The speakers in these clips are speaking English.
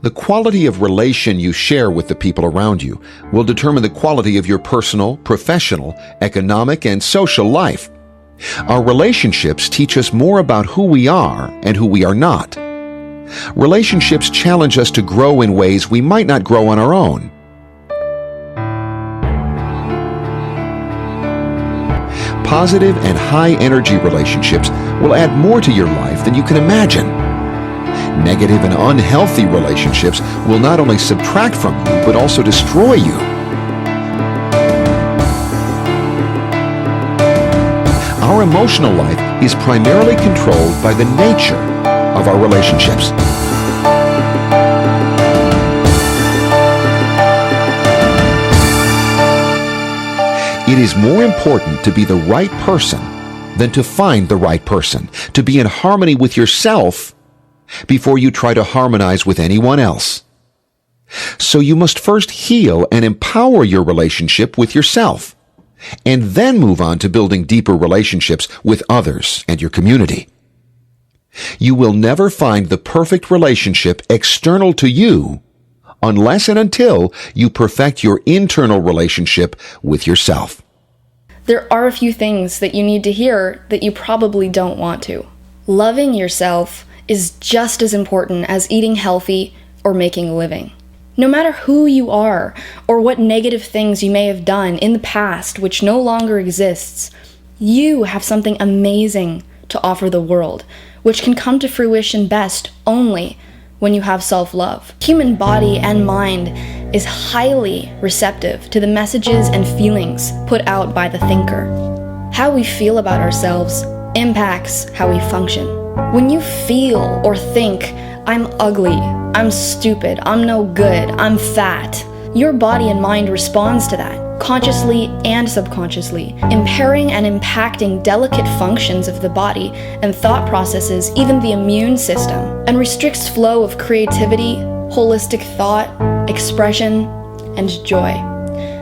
The quality of relation you share with the people around you will determine the quality of your personal, professional, economic, and social life. Our relationships teach us more about who we are and who we are not. Relationships challenge us to grow in ways we might not grow on our own. Positive and high-energy relationships will add more to your life than you can imagine. Negative and unhealthy relationships will not only subtract from you, but also destroy you. Our emotional life is primarily controlled by the nature of our relationships. It is more important to be the right person than to find the right person, to be in harmony with yourself before you try to harmonize with anyone else. So you must first heal and empower your relationship with yourself, and then move on to building deeper relationships with others and your community. You will never find the perfect relationship external to you unless and until you perfect your internal relationship with yourself. There are a few things that you need to hear that you probably don't want to. Loving yourself is just as important as eating healthy or making a living. No matter who you are or what negative things you may have done in the past which no longer exists, you have something amazing to offer the world, which can come to fruition best only when you have self-love. Human body and mind is highly receptive to the messages and feelings put out by the thinker. How we feel about ourselves impacts how we function. When you feel or think, "I'm ugly, I'm stupid, I'm no good, I'm fat," your body and mind responds to that, consciously and subconsciously, impairing and impacting delicate functions of the body and thought processes, even the immune system, and restricts flow of creativity, holistic thought, expression, and joy.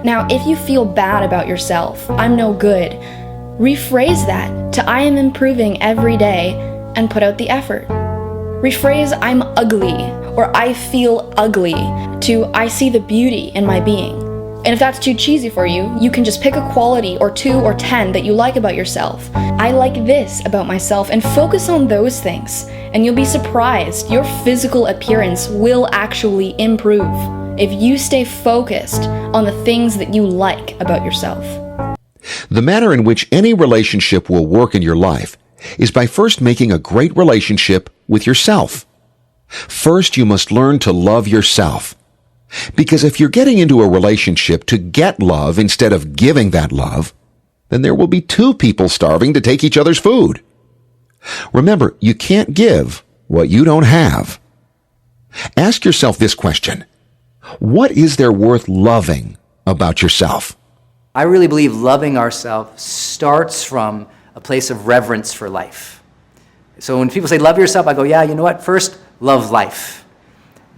Now, if you feel bad about yourself, "I'm no good," rephrase that to "I am improving every day," and put out the effort. Rephrase "I'm ugly" or "I feel ugly" to "I see the beauty in my being." And if that's too cheesy for you, you can just pick a quality or 2 or 10 that you like about yourself. "I like this about myself," and focus on those things. And you'll be surprised, your physical appearance will actually improve if you stay focused on the things that you like about yourself. The manner in which any relationship will work in your life is by first making a great relationship with yourself. First, you must learn to love yourself. Because if you're getting into a relationship to get love instead of giving that love, then there will be 2 people starving to take each other's food. Remember, you can't give what you don't have. Ask yourself this question: what is there worth loving about yourself? I really believe loving ourselves starts from a place of reverence for life. So when people say love yourself, I go, yeah, you know what? First, love life.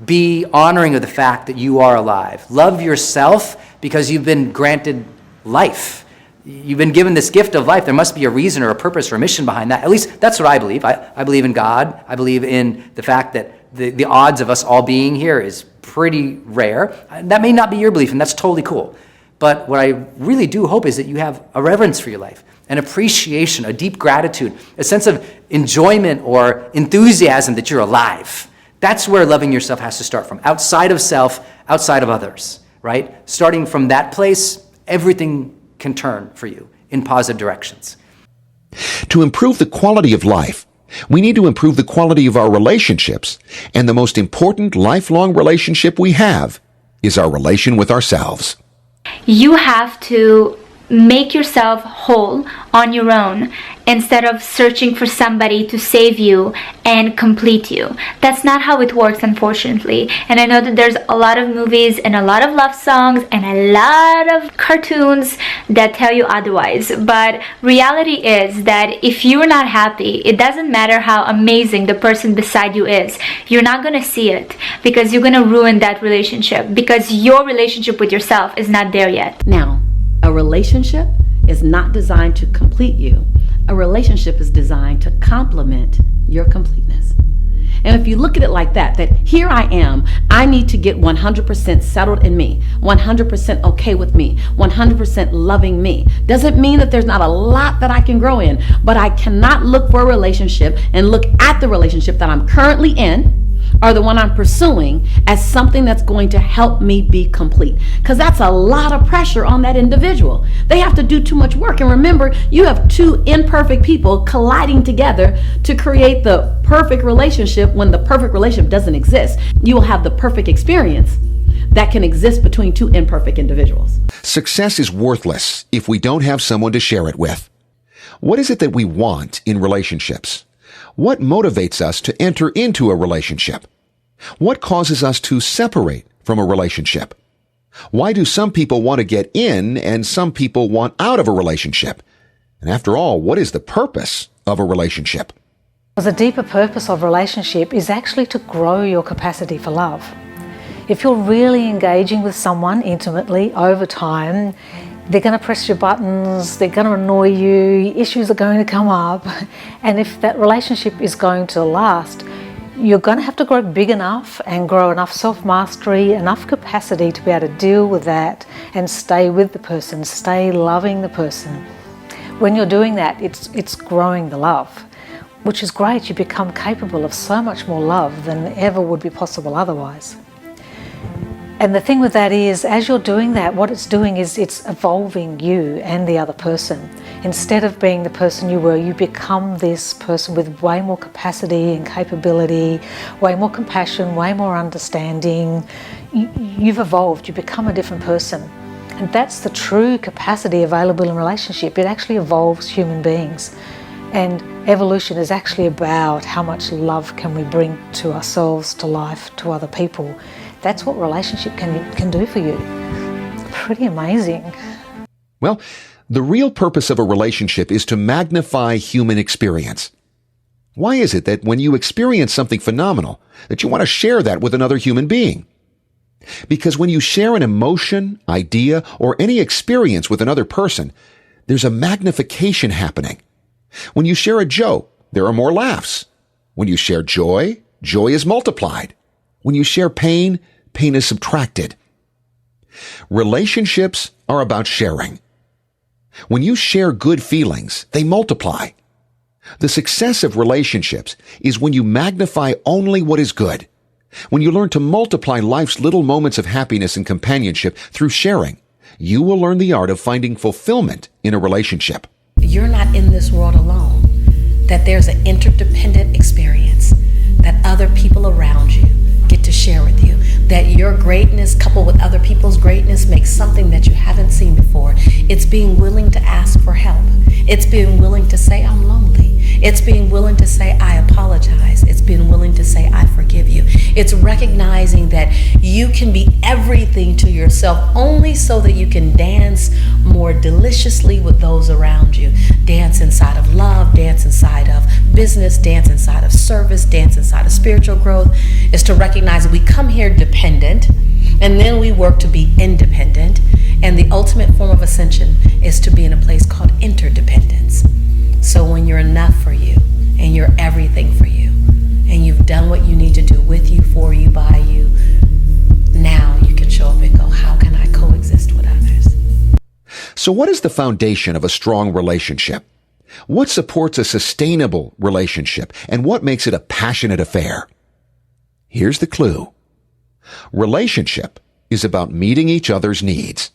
Be honoring of the fact that you are alive. Love yourself because you've been granted life. You've been given this gift of life. There must be a reason or a purpose or a mission behind that. At least that's what I believe. I believe in God. I believe in the fact that the odds of us all being here is pretty rare. That may not be your belief, and that's totally cool. But what I really do hope is that you have a reverence for your life, an appreciation, a deep gratitude, a sense of enjoyment or enthusiasm that you're alive. That's where loving yourself has to start from. Outside of self, outside of others, right? Starting from that place, everything can turn for you in positive directions. To improve the quality of life, we need to improve the quality of our relationships, and the most important lifelong relationship we have is our relation with ourselves. You have to make yourself whole on your own instead of searching for somebody to save you and complete you. That's not how it works, unfortunately. And I know that there's a lot of movies and a lot of love songs and a lot of cartoons that tell you otherwise. But reality is that if you're not happy, it doesn't matter how amazing the person beside you is. You're not going to see it because you're going to ruin that relationship because your relationship with yourself is not there yet. Now, a relationship is not designed to complete you. A relationship is designed to complement your completeness. And if you look at it like that, that here I am, I need to get 100% settled in me, 100% okay with me, 100% loving me. Doesn't mean that there's not a lot that I can grow in, but I cannot look for a relationship and look at the relationship that I'm currently in or the one I'm pursuing as something that's going to help me be complete. Because that's a lot of pressure on that individual. They have to do too much work. And remember, you have two imperfect people colliding together to create the perfect relationship when the perfect relationship doesn't exist. You will have the perfect experience that can exist between two imperfect individuals. Success is worthless if we don't have someone to share it with. What is it that we want in relationships? What motivates us to enter into a relationship? What causes us to separate from a relationship? Why do some people want to get in and some people want out of a relationship? And after all, what is the purpose of a relationship? The deeper purpose of relationship is actually to grow your capacity for love. If you're really engaging with someone intimately over time, they're going to press your buttons, they're going to annoy you, issues are going to come up. And if that relationship is going to last, you're going to have to grow big enough and grow enough self-mastery, enough capacity to be able to deal with that and stay with the person, stay loving the person. When you're doing that, it's growing the love, which is great. You become capable of so much more love than ever would be possible otherwise. And the thing with that is, as you're doing that, what it's doing is it's evolving you and the other person. Instead of being the person you were, you become this person with way more capacity and capability, way more compassion, way more understanding. You've evolved, you become a different person. And that's the true capacity available in relationship. It actually evolves human beings. And evolution is actually about how much love can we bring to ourselves, to life, to other people. That's what relationship can do for you. Pretty amazing. Well, the real purpose of a relationship is to magnify human experience. Why is it that when you experience something phenomenal, that you want to share that with another human being? Because when you share an emotion, idea, or any experience with another person, there's a magnification happening. When you share a joke, there are more laughs. When you share joy, joy is multiplied. When you share pain, pain is subtracted. Relationships are about sharing. When you share good feelings, they multiply. The success of relationships is when you magnify only what is good. When you learn to multiply life's little moments of happiness and companionship through sharing, you will learn the art of finding fulfillment in a relationship. You're not in this world alone, that there's an interdependent experience, that other people around you get to share with you, that your greatness coupled with other people's greatness makes something that you haven't seen before. It's being willing to ask for help. It's being willing to say, I'm lonely. It's being willing to say, I apologize. It's being willing to say, I forgive you. It's recognizing that you can be everything to yourself only so that you can dance more deliciously with those around you. Dance inside of love, dance inside of business, dance inside of service, dance inside of spiritual growth. Is to recognize that we come here dependent and then we work to be independent. And the ultimate form of ascension is to be in a place called interdependence. So when you're enough for you and you're everything for you and you've done what you need to do with you, for you, by you, now you can show up and go, how can I coexist with others? So what is the foundation of a strong relationship? What supports a sustainable relationship? And what makes it a passionate affair? Here's the clue. Relationship is about meeting each other's needs.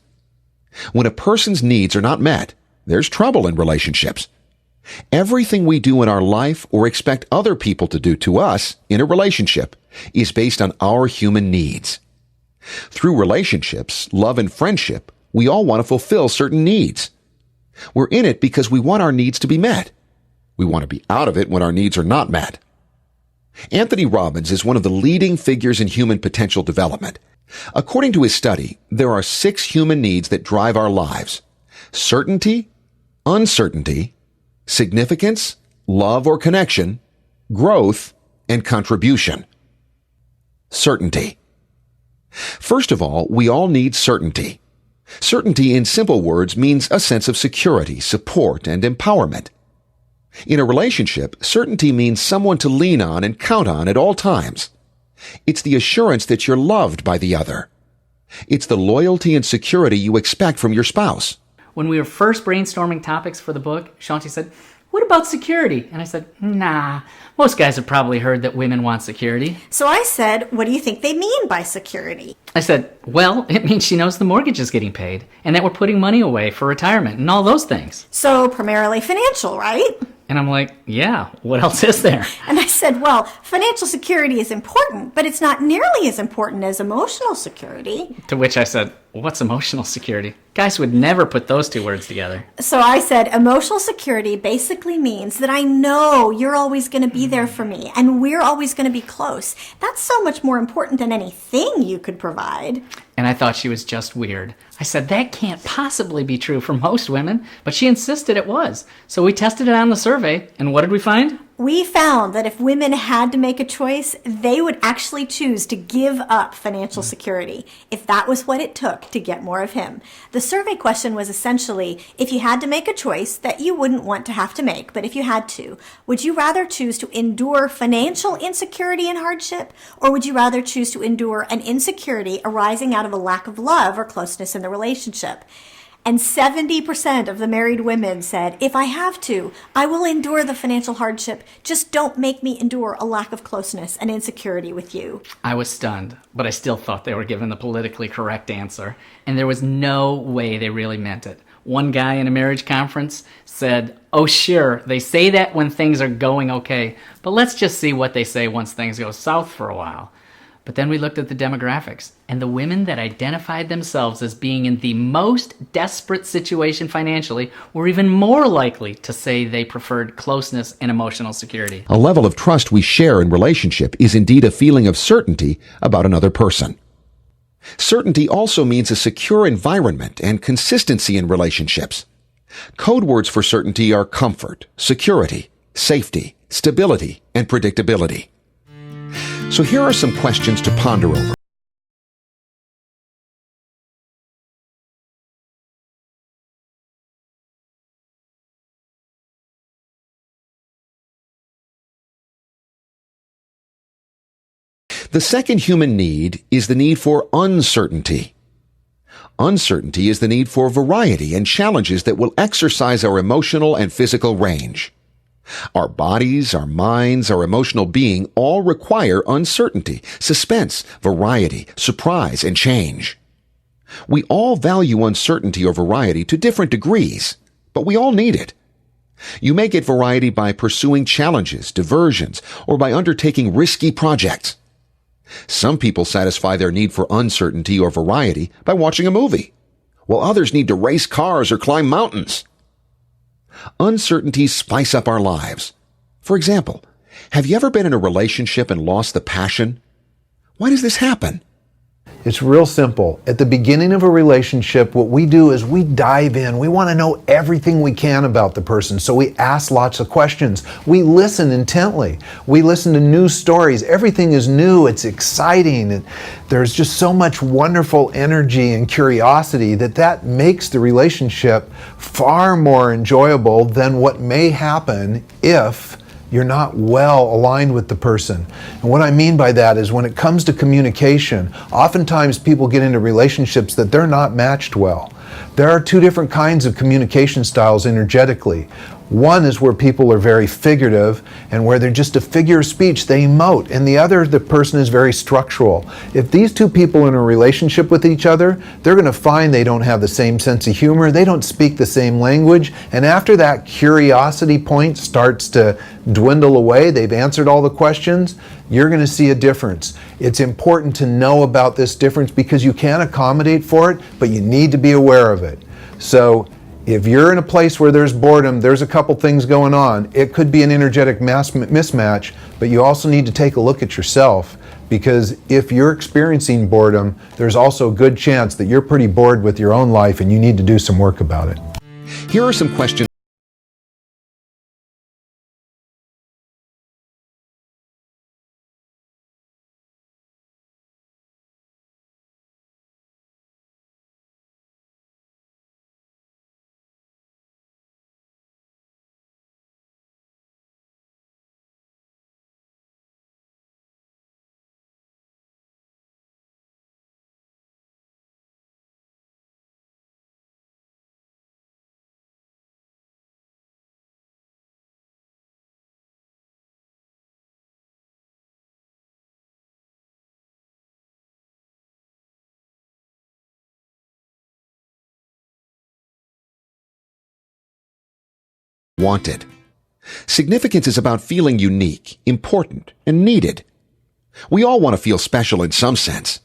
When a person's needs are not met, there's trouble in relationships. Everything we do in our life or expect other people to do to us in a relationship is based on our human needs. Through relationships, love, and friendship, we all want to fulfill certain needs. We're in it because we want our needs to be met. We want to be out of it when our needs are not met. Anthony Robbins is one of the leading figures in human potential development. According to his study, there are 6 human needs that drive our lives: certainty, uncertainty, significance, love or connection, growth, and contribution. Certainty. First of all, we all need certainty. Certainty, in simple words, means a sense of security, support, and empowerment. In a relationship, certainty means someone to lean on and count on at all times. It's the assurance that you're loved by the other. It's the loyalty and security you expect from your spouse. When we were first brainstorming topics for the book, Shanti said, "What about security?" And I said, "Nah, most guys have probably heard that women want security." So I said, what do you think they mean by security? I said, "Well, it means she knows the mortgage is getting paid and that we're putting money away for retirement and all those things." So primarily financial, right? And I'm like, "Yeah, what else is there?" And I said, well, financial security is important, but it's not nearly as important as emotional security. To which I said, "What's emotional security?" Guys would never put those two words together. So I said, emotional security basically means that I know you're always going to be there for me and we're always going to be close. That's so much more important than anything you could provide. And I thought she was just weird. I said, "That can't possibly be true for most women," but she insisted it was. So we tested it on the survey, and what did we find? We found that if women had to make a choice, they would actually choose to give up financial security if that was what it took to get more of him. The survey question was essentially, if you had to make a choice that you wouldn't want to have to make, but if you had to, would you rather choose to endure financial insecurity and hardship, or would you rather choose to endure an insecurity arising out of a lack of love or closeness in the relationship? And 70% of the married women said, if I have to, I will endure the financial hardship. Just don't make me endure a lack of closeness and insecurity with you. I was stunned, but I still thought they were giving the politically correct answer, and there was no way they really meant it. One guy in a marriage conference said, "Oh sure, they say that when things are going okay, but let's just see what they say once things go south for a while." But then we looked at the demographics, and the women that identified themselves as being in the most desperate situation financially were even more likely to say they preferred closeness and emotional security. A level of trust we share in relationship is indeed a feeling of certainty about another person. Certainty also means a secure environment and consistency in relationships. Code words for certainty are comfort, security, safety, stability, and predictability. So here are some questions to ponder over. The second human need is the need for uncertainty. Uncertainty is the need for variety and challenges that will exercise our emotional and physical range. Our bodies, our minds, our emotional being all require uncertainty, suspense, variety, surprise, and change. We all value uncertainty or variety to different degrees, but we all need it. You may get variety by pursuing challenges, diversions, or by undertaking risky projects. Some people satisfy their need for uncertainty or variety by watching a movie, while others need to race cars or climb mountains. Uncertainties spice up our lives. For example, have you ever been in a relationship and lost the passion? Why does this happen? It's real simple. At the beginning of a relationship, what we do is we dive in. We want to know everything we can about the person, so we ask lots of questions. We listen intently. We listen to new stories. Everything is new. It's exciting. And there's just so much wonderful energy and curiosity that makes the relationship far more enjoyable than what may happen if you're not well aligned with the person. And what I mean by that is when it comes to communication, oftentimes people get into relationships that they're not matched well. There are two different kinds of communication styles energetically. One is where people are very figurative and where they're just a figure of speech, they emote, and the person is very structural. If these two people are in a relationship with each other, they're going to find they don't have the same sense of humor, they don't speak the same language, and after that curiosity point starts to dwindle away, they've answered all the questions, you're going to see a difference. It's important to know about this difference because you can accommodate for it, but you need to be aware of it. So if you're in a place where there's boredom, there's a couple things going on, it could be an energetic mismatch, but you also need to take a look at yourself, because if you're experiencing boredom, there's also a good chance that you're pretty bored with your own life and you need to do some work about it. Here are some questions wanted. Significance is about feeling unique, important, and needed. We all want to feel special in some sense.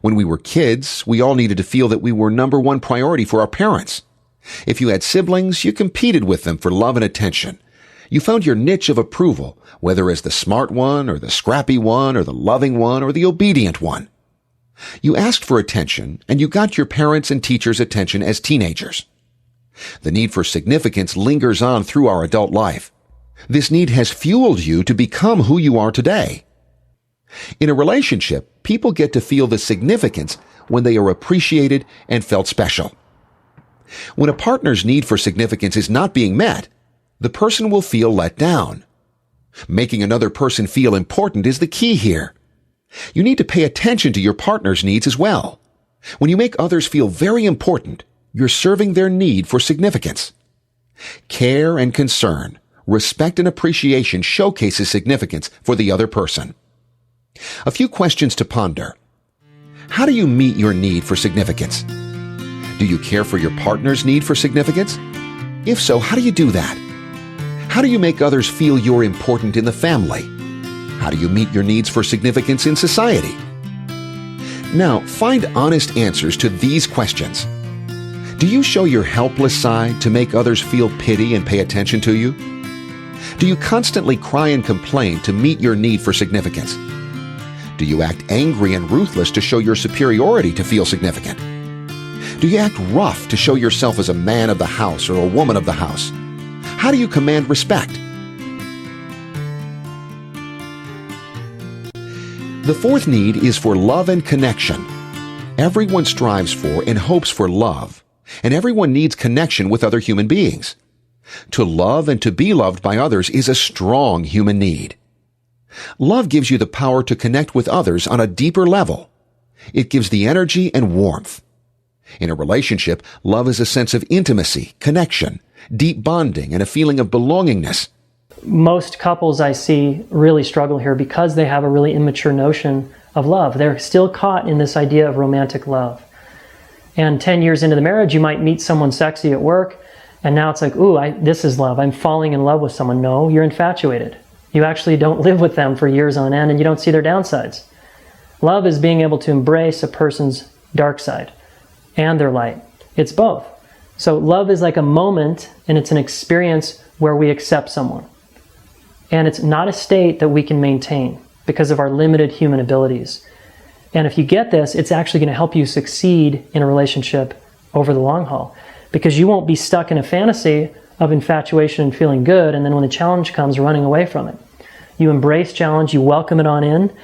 When we were kids, we all needed to feel that we were number one priority for our parents. If you had siblings, you competed with them for love and attention. You found your niche of approval, whether as the smart one, or the scrappy one, or the loving one, or the obedient one. You asked for attention, and you got your parents' and teachers' attention as teenagers. The need for significance lingers on through our adult life. This need has fueled you to become who you are today. In a relationship, people get to feel the significance when they are appreciated and felt special. When a partner's need for significance is not being met, the person will feel let down. Making another person feel important is the key here. You need to pay attention to your partner's needs as well. When you make others feel very important, you're serving their need for significance. Care and concern, respect and appreciation showcases significance for the other person. A few questions to ponder. How do you meet your need for significance? Do you care for your partner's need for significance? If so, how do you do that? How do you make others feel you're important in the family? How do you meet your needs for significance in society? Now, find honest answers to these questions. Do you show your helpless side to make others feel pity and pay attention to you? Do you constantly cry and complain to meet your need for significance? Do you act angry and ruthless to show your superiority to feel significant? Do you act rough to show yourself as a man of the house or a woman of the house? How do you command respect? The fourth need is for love and connection. Everyone strives for and hopes for love, and everyone needs connection with other human beings. To love and to be loved by others is a strong human need. Love gives you the power to connect with others on a deeper level. It gives the energy and warmth. In a relationship, love is a sense of intimacy, connection, deep bonding, and a feeling of belongingness. Most couples I see really struggle here because they have a really immature notion of love. They're still caught in this idea of romantic love. And 10 years into the marriage, you might meet someone sexy at work, and now it's like, ooh, this is love. I'm falling in love with someone. No, you're infatuated. You actually don't live with them for years on end, and you don't see their downsides. Love is being able to embrace a person's dark side and their light. It's both. So love is like a moment, and it's an experience where we accept someone. And it's not a state that we can maintain because of our limited human abilities. And if you get this, it's actually going to help you succeed in a relationship over the long haul, because you won't be stuck in a fantasy of infatuation and feeling good, and then when the challenge comes, running away from it. You embrace challenge, you welcome it on in,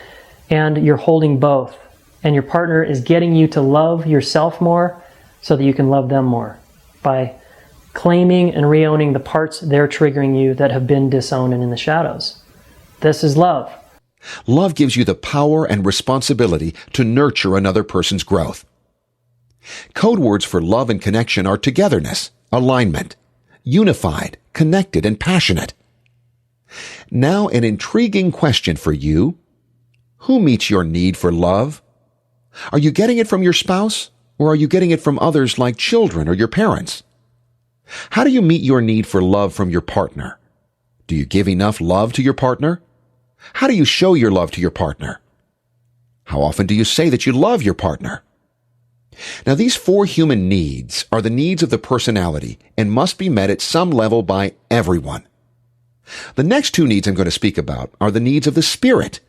and you're holding both. And your partner is getting you to love yourself more so that you can love them more by claiming and re-owning the parts they're triggering you that have been disowned and in the shadows. This is love. Love gives you the power and responsibility to nurture another person's growth. Code words for love and connection are togetherness, alignment, unified, connected, and passionate. Now, an intriguing question for you. Who meets your need for love? Are you getting it from your spouse, or are you getting it from others like children or your parents? How do you meet your need for love from your partner? Do you give enough love to your partner? How do you show your love to your partner? How often do you say that you love your partner? Now, these four human needs are the needs of the personality and must be met at some level by everyone. The next two needs I'm going to speak about are the needs of the spirit,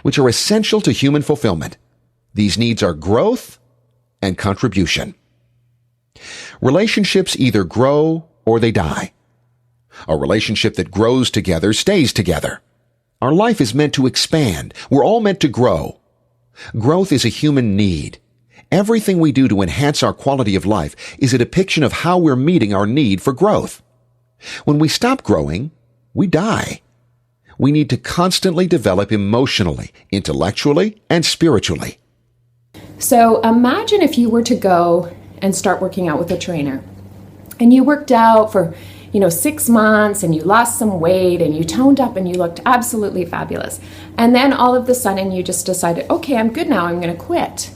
which are essential to human fulfillment. These needs are growth and contribution. Relationships either grow or they die. A relationship that grows together stays together. Our life is meant to expand. We're all meant to grow. Growth is a human need. Everything we do to enhance our quality of life is a depiction of how we're meeting our need for growth. When we stop growing, we die. We need to constantly develop emotionally, intellectually, and spiritually. So imagine if you were to go and start working out with a trainer, and you worked out for 6 months, and you lost some weight, and you toned up, and you looked absolutely fabulous. And then all of a sudden you just decided, okay, I'm good now, I'm going to quit.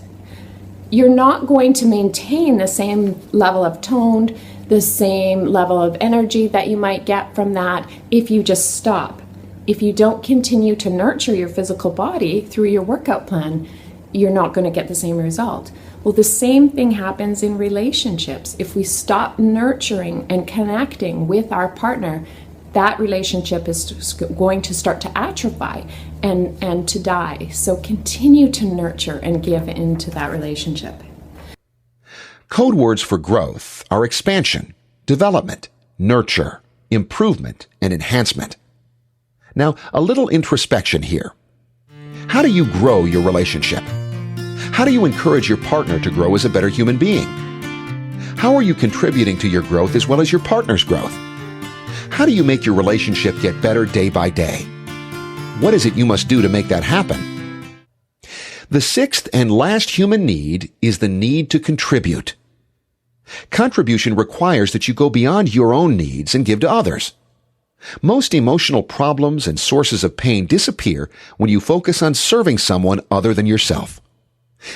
You're not going to maintain the same level of toned, the same level of energy that you might get from that if you just stop. If you don't continue to nurture your physical body through your workout plan, you're not going to get the same result. Well, the same thing happens in relationships. If we stop nurturing and connecting with our partner, that relationship is going to start to atrophy and to die. So continue to nurture and give into that relationship. Code words for growth are expansion, development, nurture, improvement, and enhancement. Now, a little introspection here. How do you grow your relationship? How do you encourage your partner to grow as a better human being? How are you contributing to your growth as well as your partner's growth? How do you make your relationship get better day by day? What is it you must do to make that happen? The sixth and last human need is the need to contribute. Contribution requires that you go beyond your own needs and give to others. Most emotional problems and sources of pain disappear when you focus on serving someone other than yourself.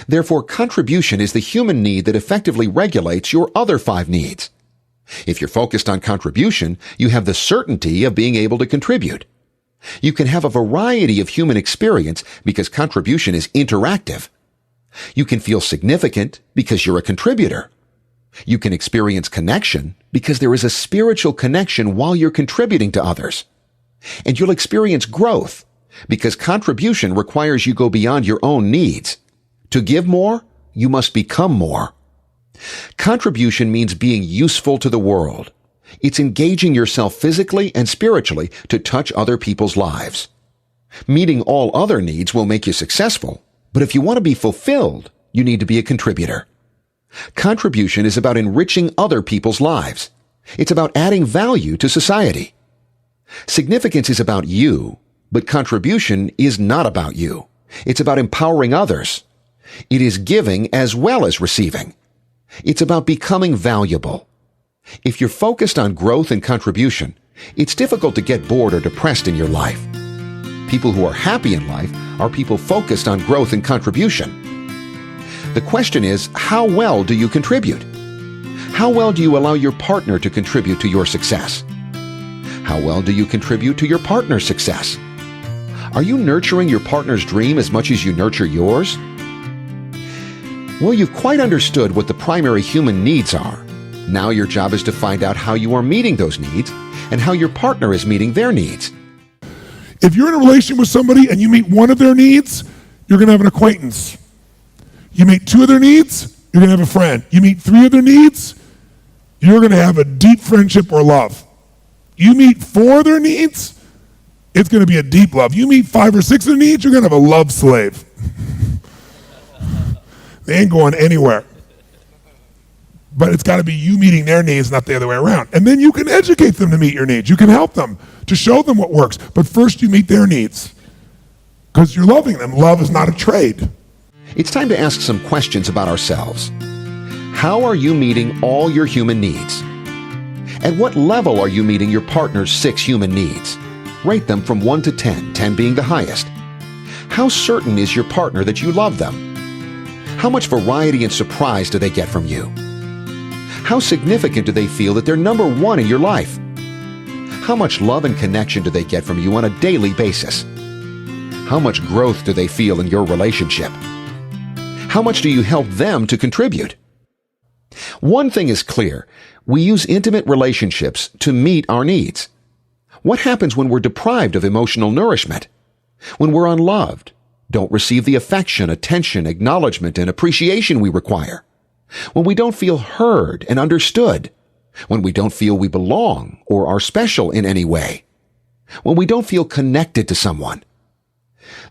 Therefore, contribution is the human need that effectively regulates your other 5 needs. If you're focused on contribution, you have the certainty of being able to contribute. You can have a variety of human experience because contribution is interactive. You can feel significant because you're a contributor. You can experience connection because there is a spiritual connection while you're contributing to others. And you'll experience growth because contribution requires you go beyond your own needs. To give more, you must become more. Contribution means being useful to the world. It's engaging yourself physically and spiritually to touch other people's lives. Meeting all other needs will make you successful, but if you want to be fulfilled, you need to be a contributor. Contribution is about enriching other people's lives. It's about adding value to society. Significance is about you, but contribution is not about you. It's about empowering others. It is giving as well as receiving. It's about becoming valuable. If you're focused on growth and contribution, it's difficult to get bored or depressed in your life. People who are happy in life are people focused on growth and contribution. The question is, how well do you contribute? How well do you allow your partner to contribute to your success? How well do you contribute to your partner's success? Are you nurturing your partner's dream as much as you nurture yours? Well, you've quite understood what the primary human needs are. Now your job is to find out how you are meeting those needs and how your partner is meeting their needs. If you're in a relationship with somebody and you meet one of their needs, you're going to have an acquaintance. You meet 2 of their needs, you're going to have a friend. You meet 3 of their needs, you're going to have a deep friendship or love. You meet 4 of their needs, it's going to be a deep love. You meet 5 or 6 of their needs, you're going to have a love slave. They ain't going anywhere. But it's got to be you meeting their needs, not the other way around. And then you can educate them to meet your needs. You can help them to show them what works. But first you meet their needs because you're loving them. Love is not a trade. It's time to ask some questions about ourselves. How are you meeting all your human needs? At what level are you meeting your partner's 6 human needs? Rate them from 1 to 10, 10 being the highest. How certain is your partner that you love them? How much variety and surprise do they get from you? How significant do they feel that they're number 1 in your life? How much love and connection do they get from you on a daily basis? How much growth do they feel in your relationship? How much do you help them to contribute? One thing is clear. We use intimate relationships to meet our needs. What happens when we're deprived of emotional nourishment? When we're unloved, don't receive the affection, attention, acknowledgement, and appreciation we require? When we don't feel heard and understood? When we don't feel we belong or are special in any way? When we don't feel connected to someone?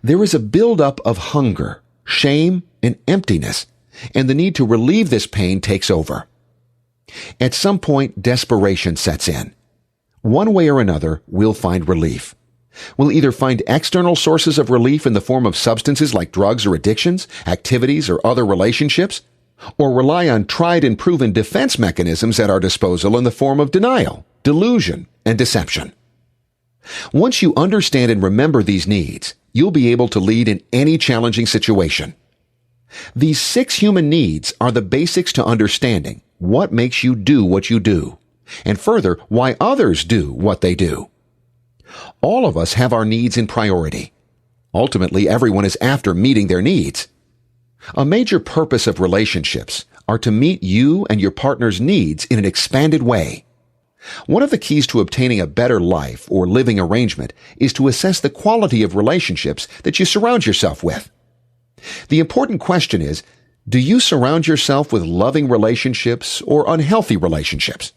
There is a buildup of hunger, shame, and emptiness, and the need to relieve this pain takes over. At some point, desperation sets in. One way or another, we'll find relief. We'll either find external sources of relief in the form of substances like drugs or addictions, activities, or other relationships, or rely on tried and proven defense mechanisms at our disposal in the form of denial, delusion, and deception. Once you understand and remember these needs, you'll be able to lead in any challenging situation. These 6 human needs are the basics to understanding what makes you do what you do, and further, why others do what they do. All of us have our needs in priority. Ultimately, everyone is after meeting their needs. A major purpose of relationships are to meet you and your partner's needs in an expanded way. One of the keys to obtaining a better life or living arrangement is to assess the quality of relationships that you surround yourself with. The important question is, do you surround yourself with loving relationships or unhealthy relationships?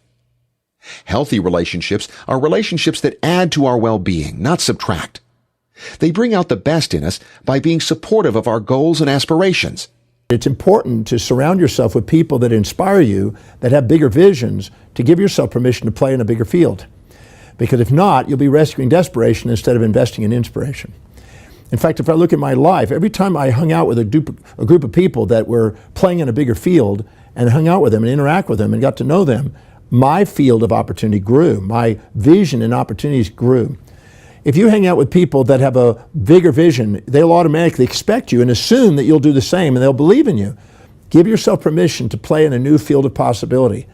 Healthy relationships are relationships that add to our well-being, not subtract. They bring out the best in us by being supportive of our goals and aspirations. It's important to surround yourself with people that inspire you, that have bigger visions, to give yourself permission to play in a bigger field. Because if not, you'll be rescuing desperation instead of investing in inspiration. In fact, if I look at my life, every time I hung out with a group of people that were playing in a bigger field and hung out with them and interact with them and got to know them, my field of opportunity grew. My vision and opportunities grew. If you hang out with people that have a bigger vision, they'll automatically expect you and assume that you'll do the same, and they'll believe in you. Give yourself permission to play in a new field of possibility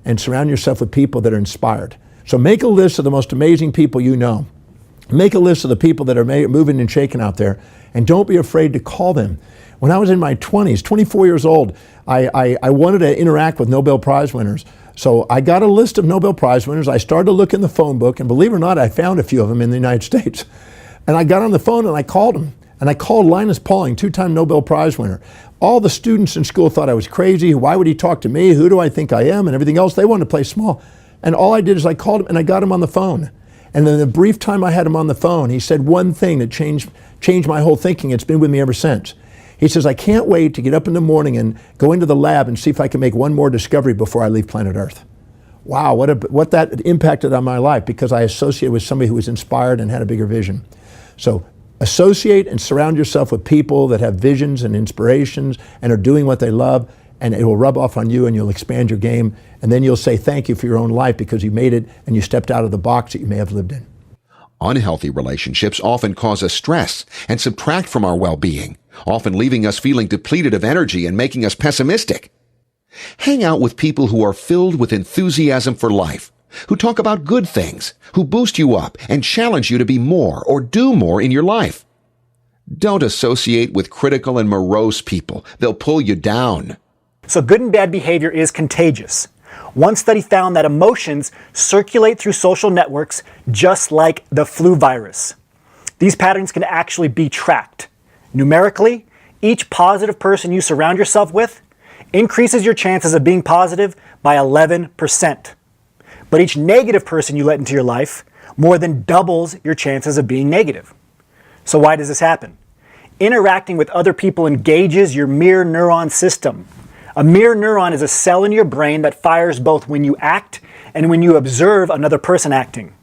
and surround yourself with people that are inspired. So make a list of the most amazing people you know. Make a list of the people that are moving and shaking out there, and don't be afraid to call them. When I was in my 20s, 24 years old, I wanted to interact with Nobel Prize winners. So I got a list of Nobel Prize winners. I started to look in the phone book, and believe it or not, I found a few of them in the United States. And I got on the phone and I called them. And I called Linus Pauling, 2-time Nobel Prize winner. All the students in school thought I was crazy. Why would he talk to me? Who do I think I am? And everything else. They wanted to play small. And all I did is I called him and I got him on the phone. And then the brief time I had him on the phone, he said one thing that changed my whole thinking. It's been with me ever since. He says, I can't wait to get up in the morning and go into the lab and see if I can make one more discovery before I leave planet Earth. Wow, what that impacted on my life, because I associated with somebody who was inspired and had a bigger vision. So associate and surround yourself with people that have visions and inspirations and are doing what they love, and it will rub off on you and you'll expand your game. And then you'll say thank you for your own life because you made it and you stepped out of the box that you may have lived in. Unhealthy relationships often cause us stress and subtract from our well-being, often leaving us feeling depleted of energy and making us pessimistic. Hang out with people who are filled with enthusiasm for life, who talk about good things, who boost you up and challenge you to be more or do more in your life. Don't associate with critical and morose people. They'll pull you down. So good and bad behavior is contagious. One study found that emotions circulate through social networks just like the flu virus. These patterns can actually be tracked. Numerically, each positive person you surround yourself with increases your chances of being positive by 11%. But each negative person you let into your life more than doubles your chances of being negative. So why does this happen? Interacting with other people engages your mirror neuron system. A mirror neuron is a cell in your brain that fires both when you act and when you observe another person acting.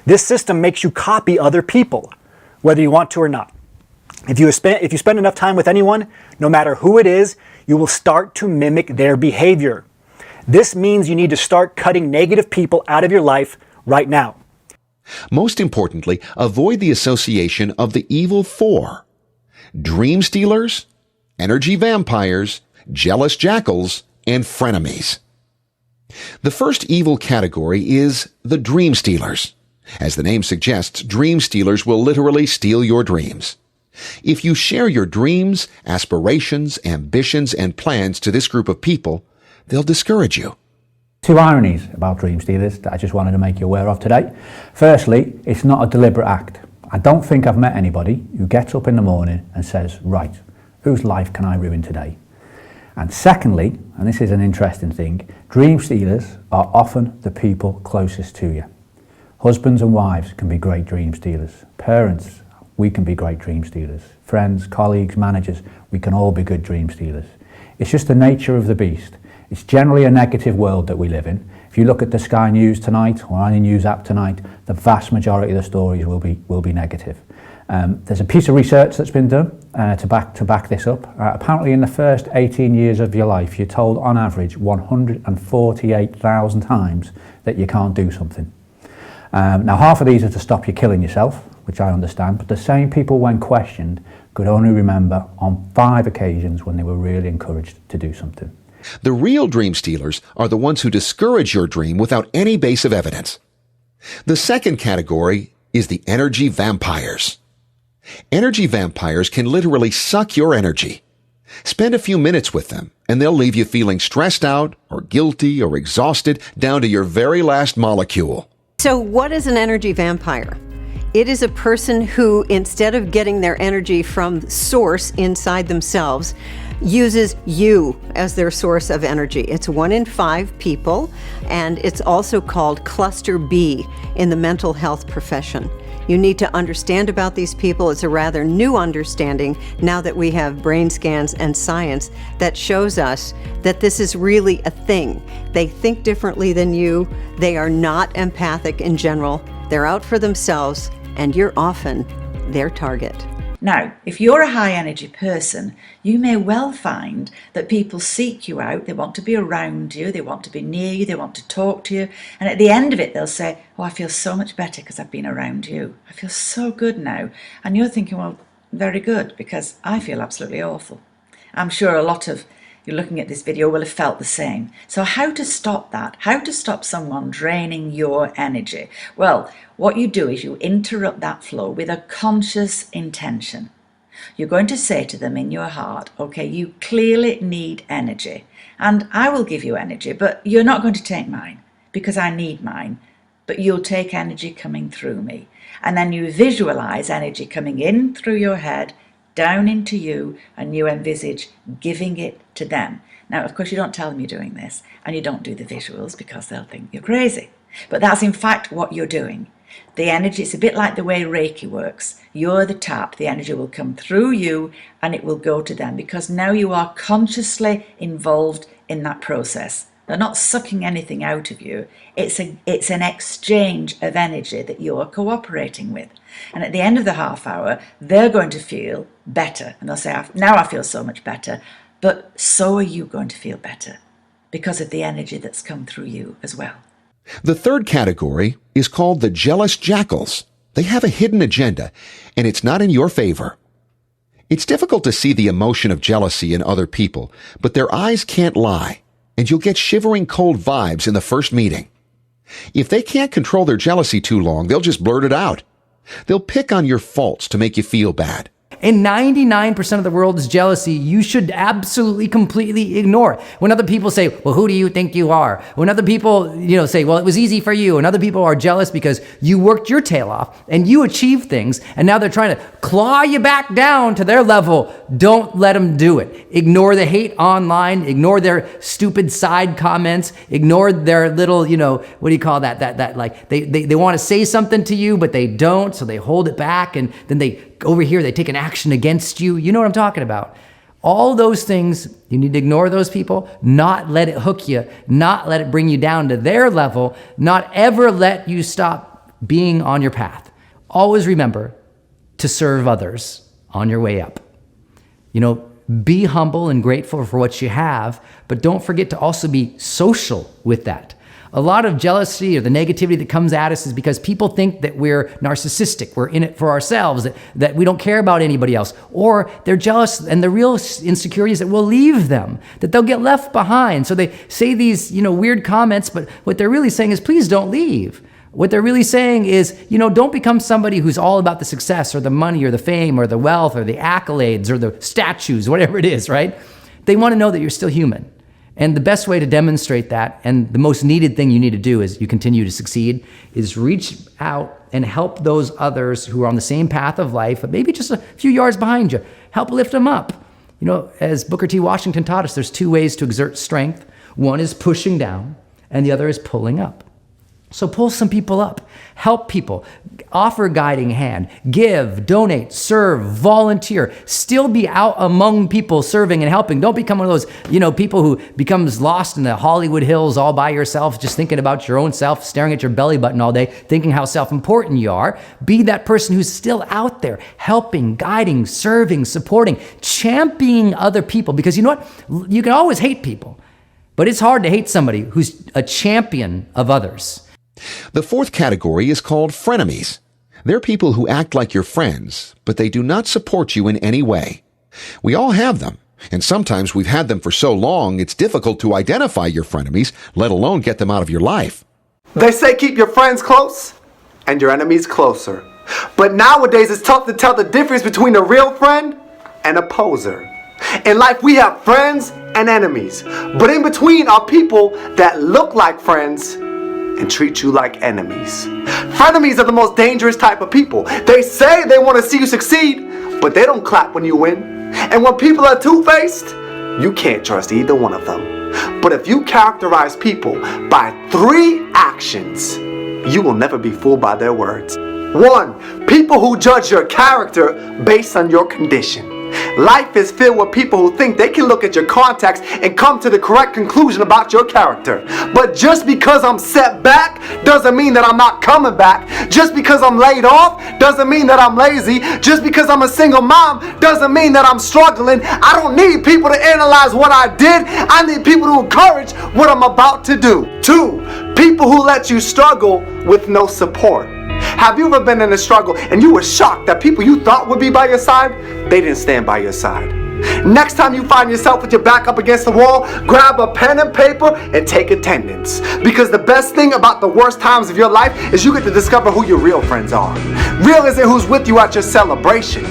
This system makes you copy other people, whether you want to or not. If you spend enough time with anyone, no matter who it is, you will start to mimic their behavior. This means you need to start cutting negative people out of your life right now. Most importantly, avoid the association of the evil four: dream stealers, energy vampires, jealous jackals, and frenemies. The first evil category is the dream stealers. As the name suggests, dream stealers will literally steal your dreams. If you share your dreams, aspirations, ambitions, and plans to this group of people, they'll discourage you. Two ironies about dream stealers that I just wanted to make you aware of today. Firstly, it's not a deliberate act. I don't think I've met anybody who gets up in the morning and says, right, whose life can I ruin today? And secondly, and this is an interesting thing, dream stealers are often the people closest to you. Husbands and wives can be great dream stealers. Parents, we can be great dream stealers. Friends, colleagues, managers, we can all be good dream stealers. It's just the nature of the beast. It's generally a negative world that we live in. If you look at the Sky News tonight or any news app tonight, the vast majority of the stories will be negative. There's a piece of research that's been done to back this up. Apparently in the first 18 years of your life, you're told on average 148,000 times that you can't do something. Now, half of these are to stop you killing yourself, which I understand, but the same people, when questioned, could only remember on 5 occasions when they were really encouraged to do something. The real dream stealers are the ones who discourage your dream without any base of evidence. The second category is the energy vampires. Energy vampires can literally suck your energy. Spend a few minutes with them, and they'll leave you feeling stressed out or guilty or exhausted down to your very last molecule. So what is an energy vampire? It is a person who, instead of getting their energy from source inside themselves, uses you as their source of energy. It's 1 in 5 people, and it's also called cluster B in the mental health profession. You need to understand about these people. It's a rather new understanding now that we have brain scans and science that shows us that this is really a thing. They think differently than you. They are not empathic in general. They're out for themselves, and you're often their target. Now, if you're a high energy person, you may well find that people seek you out, they want to be around you, they want to be near you, they want to talk to you, and at the end of it they'll say, oh, I feel so much better because I've been around you. I feel so good now. And you're thinking, well, very good, because I feel absolutely awful. I'm sure a lot of you looking at this video will have felt the same. So how to stop that? How to stop someone draining your energy? Well, what you do is you interrupt that flow with a conscious intention. You're going to say to them in your heart, okay, you clearly need energy, and I will give you energy, but you're not going to take mine because I need mine, but you'll take energy coming through me. And then you visualize energy coming in through your head, down into you, and you envisage giving it to them. Now, of course, you don't tell them you're doing this, and you don't do the visuals because they'll think you're crazy. But that's in fact what you're doing. The energy, it's a bit like the way Reiki works. You're the tap, the energy will come through you and it will go to them because now you are consciously involved in that process. They're not sucking anything out of you. It's an exchange of energy that you're cooperating with. And at the end of the half hour, they're going to feel better. And they'll say, now I feel so much better. But so are you going to feel better because of the energy that's come through you as well. The third category is called the jealous jackals. They have a hidden agenda, and it's not in your favor. It's difficult to see the emotion of jealousy in other people, but their eyes can't lie, and you'll get shivering cold vibes in the first meeting. If they can't control their jealousy too long, they'll just blurt it out. They'll pick on your faults to make you feel bad. And 99% of the world's jealousy, you should absolutely, completely ignore. When other people say, well, who do you think you are? When other people, say, well, it was easy for you. And other people are jealous because you worked your tail off and you achieved things. And now they're trying to claw you back down to their level. Don't let them do it. Ignore the hate online. Ignore their stupid side comments. Ignore their little, what do you call that? That like they want to say something to you, but they don't. So they hold it back. And then over here, they take an action against you. You know what I'm talking about. All those things, you need to ignore those people, not let it hook you, not let it bring you down to their level, not ever let you stop being on your path. Always remember to serve others on your way up. Be humble and grateful for what you have, but don't forget to also be social with that. A lot of jealousy or the negativity that comes at us is because people think that we're narcissistic, we're in it for ourselves, that we don't care about anybody else. Or they're jealous, and the real insecurity is that we'll leave them, that they'll get left behind. So they say these, weird comments, but what they're really saying is, please don't leave. What they're really saying is, don't become somebody who's all about the success or the money or the fame or the wealth or the accolades or the statues, whatever it is, right? They want to know that you're still human. And the best way to demonstrate that, and the most needed thing you need to do as you continue to succeed, is reach out and help those others who are on the same path of life, but maybe just a few yards behind you. Help lift them up. As Booker T. Washington taught us, there's 2 ways to exert strength. One is pushing down, and the other is pulling up. So pull some people up, help people, offer a guiding hand, give, donate, serve, volunteer, still be out among people serving and helping. Don't become one of those, people who becomes lost in the Hollywood hills all by yourself, just thinking about your own self, staring at your belly button all day, thinking how self-important you are. Be that person who's still out there, helping, guiding, serving, supporting, championing other people. Because you know what? You can always hate people, but it's hard to hate somebody who's a champion of others. The fourth category is called frenemies. They're people who act like your friends, but they do not support you in any way. We all have them, and sometimes we've had them for so long it's difficult to identify your frenemies, let alone get them out of your life. They say keep your friends close and your enemies closer. But nowadays it's tough to tell the difference between a real friend and a poser. In life we have friends and enemies, but in between are people that look like friends and treat you like enemies. Frenemies are the most dangerous type of people. They say they want to see you succeed, but they don't clap when you win. And when people are two-faced, you can't trust either one of them. But if you characterize people by 3 actions, you will never be fooled by their words. 1. People who judge your character based on your condition. Life is filled with people who think they can look at your contacts and come to the correct conclusion about your character. But just because I'm set back doesn't mean that I'm not coming back. Just because I'm laid off doesn't mean that I'm lazy. Just because I'm a single mom doesn't mean that I'm struggling. I don't need people to analyze what I did. I need people to encourage what I'm about to do. 2. People who let you struggle with no support. Have you ever been in a struggle and you were shocked that people you thought would be by your side, they didn't stand by your side? Next time you find yourself with your back up against the wall, grab a pen and paper and take attendance. Because the best thing about the worst times of your life is you get to discover who your real friends are. Real isn't who's with you at your celebration.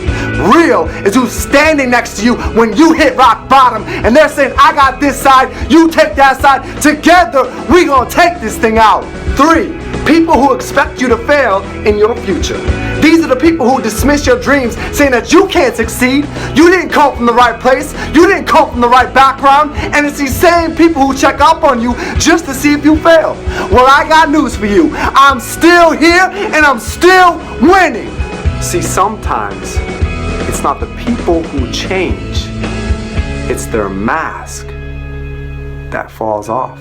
Real is who's standing next to you when you hit rock bottom and they're saying, I got this side, you take that side. Together, we gonna take this thing out. 3. People who expect you to fail in your future. These are the people who dismiss your dreams, saying that you can't succeed, you didn't come from the right place, you didn't come from the right background, and it's these same people who check up on you just to see if you fail. Well, I got news for you. I'm still here and I'm still winning. See, sometimes it's not the people who change, it's their mask that falls off.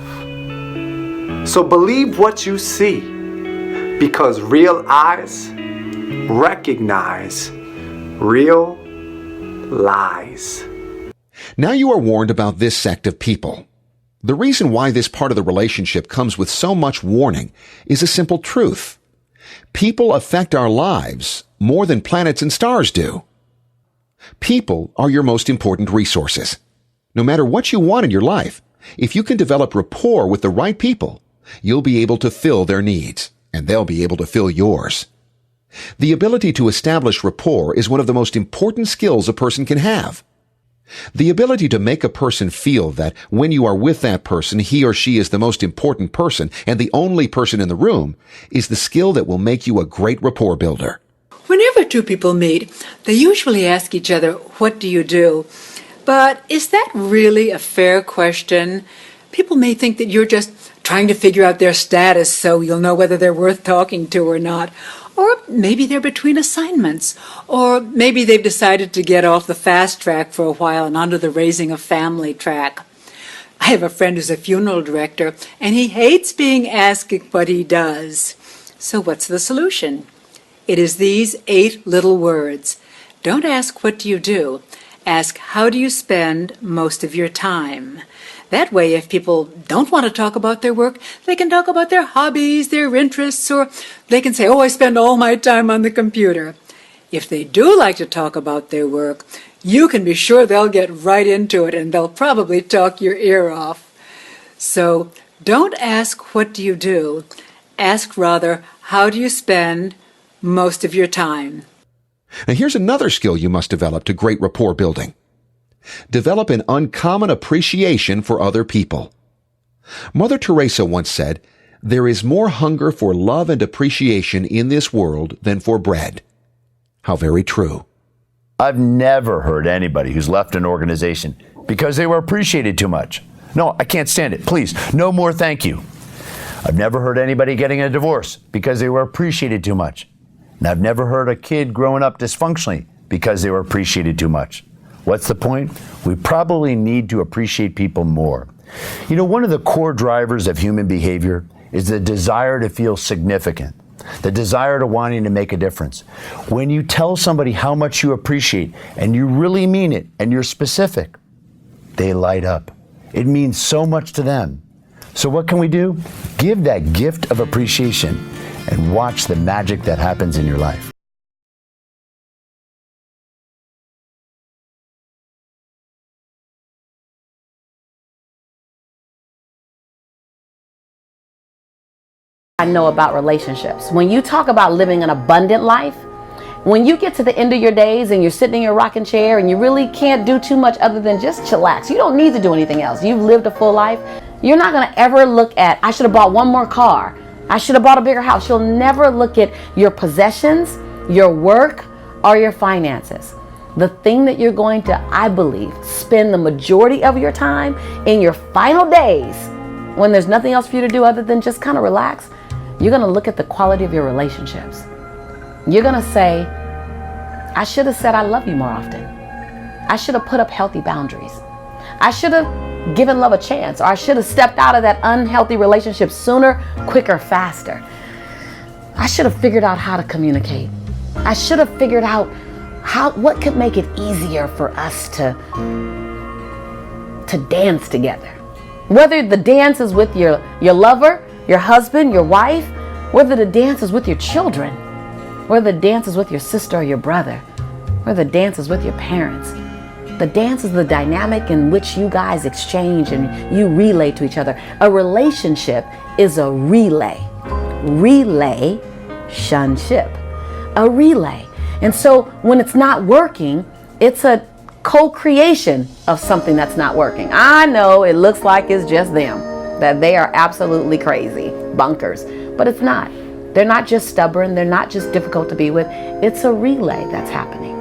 So believe what you see, because real eyes recognize real lies. Now you are warned about this sect of people. The reason why this part of the relationship comes with so much warning is a simple truth. People affect our lives more than planets and stars do. People are your most important resources. No matter what you want in your life, if you can develop rapport with the right people, you'll be able to fill their needs, and they'll be able to fill yours. The ability to establish rapport is one of the most important skills a person can have. The ability to make a person feel that when you are with that person, he or she is the most important person and the only person in the room is the skill that will make you a great rapport builder. Whenever 2 people meet, they usually ask each other, what do you do? But is that really a fair question? People may think that you're just trying to figure out their status so you'll know whether they're worth talking to or not. Or maybe they're between assignments. Or maybe they've decided to get off the fast track for a while and onto the raising a family track. I have a friend who's a funeral director, and he hates being asked what he does. So what's the solution? It is these 8 little words. Don't ask what do you do. Ask how do you spend most of your time. That way, if people don't want to talk about their work, they can talk about their hobbies, their interests, or they can say, oh, I spend all my time on the computer. If they do like to talk about their work, you can be sure they'll get right into it and they'll probably talk your ear off. So don't ask what do you do. Ask rather, how do you spend most of your time? Now here's another skill you must develop to great rapport building. Develop an uncommon appreciation for other people. Mother Teresa once said, "There is more hunger for love and appreciation in this world than for bread." How very true. I've never heard anybody who's left an organization because they were appreciated too much. No, I can't stand it. Please, no more thank you. I've never heard anybody getting a divorce because they were appreciated too much. And I've never heard a kid growing up dysfunctionally because they were appreciated too much. What's the point? We probably need to appreciate people more. You know, one of the core drivers of human behavior is the desire to feel significant, the desire to wanting to make a difference. When you tell somebody how much you appreciate and you really mean it and you're specific, they light up. It means so much to them. So what can we do? Give that gift of appreciation and watch the magic that happens in your life. I know about relationships. When you talk about living an abundant life, when you get to the end of your days and you're sitting in your rocking chair and you really can't do too much other than just chillax, you don't need to do anything else. You've lived a full life. You're not going to ever look at, I should have bought one more car. I should have bought a bigger house. You'll never look at your possessions, your work, or your finances. The thing that you're going to, I believe, spend the majority of your time in your final days when there's nothing else for you to do other than just kind of relax. You're going to look at the quality of your relationships. You're going to say, I should have said I love you more often. I should have put up healthy boundaries. I should have given love a chance, or I should have stepped out of that unhealthy relationship sooner, quicker, faster. I should have figured out how to communicate. I should have figured out what could make it easier for us to dance together. Whether the dance is with your lover, your husband, your wife, whether the dance is with your children, whether the dance is with your sister or your brother, whether the dance is with your parents. The dance is the dynamic in which you guys exchange and you relay to each other. A relationship is a relay. Relationship. A relay. And so when it's not working, it's a co-creation of something that's not working. I know it looks like it's just them, that they are absolutely crazy, bunkers, but it's not. They're not just stubborn. They're not just difficult to be with. It's a relay that's happening.